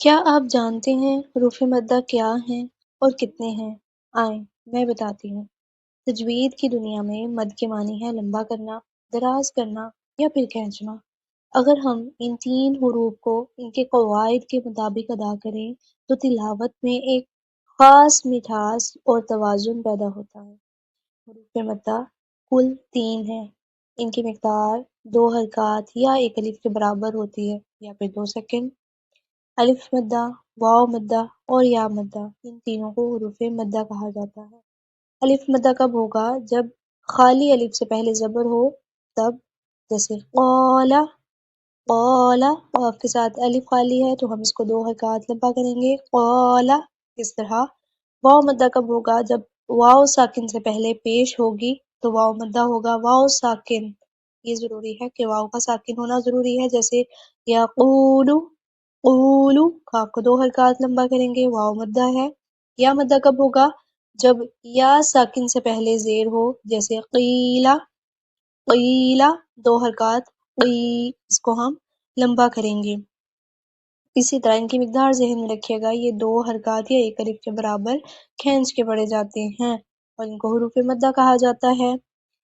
کیا آپ جانتے ہیں حروف مدہ کیا ہیں اور کتنے ہیں؟ آئیں میں بتاتی ہوں۔ تجوید کی دنیا میں مد کے معنی ہے لمبا کرنا، دراز کرنا یا پھر کھینچنا۔ اگر ہم ان تین حروف کو ان کے قواعد کے مطابق ادا کریں تو تلاوت میں ایک خاص مٹھاس اور توازن پیدا ہوتا ہے۔ حروف مدہ کل 3 ہیں۔ ان کی مقدار 2 حرکات یا ایک الف کے برابر ہوتی ہے یا پھر 2 سیکنڈ۔ الف مدہ، واو مدہ اور یا مدہ، ان تینوں کو حروف مدہ کہا جاتا ہے۔ الف مدہ کب ہوگا؟ جب خالی الف سے پہلے زبر ہو تب، جیسے قالا، قالا، قاف کے ساتھ الف خالی ہے تو ہم اس کو 2 حرکات لمبا کریں گے، قالا، اس طرح۔ واو مدہ کب ہوگا؟ جب واو ساکن سے پہلے پیش ہوگی تو واو مدہ ہوگا، واو ساکن۔ یہ ضروری ہے کہ واو کا ساکن ہونا ضروری ہے، جیسے یقولو، قولو، کاف کو 2 حرکات لمبا کریں گے، واو مدہ ہے۔ یا مدہ کب ہوگا؟ جب یا ساکن سے پہلے زیر ہو، جیسے قیلا، قیلا، 2 حرکات، قی، اس کو ہم لمبا کریں گے۔ اسی طرح ان کی مقدار ذہن میں رکھیے گا، یہ 2 حرکات یا ایک الف کے برابر کھینچ کے پڑھے جاتے ہیں اور ان کو حروف مدہ کہا جاتا ہے۔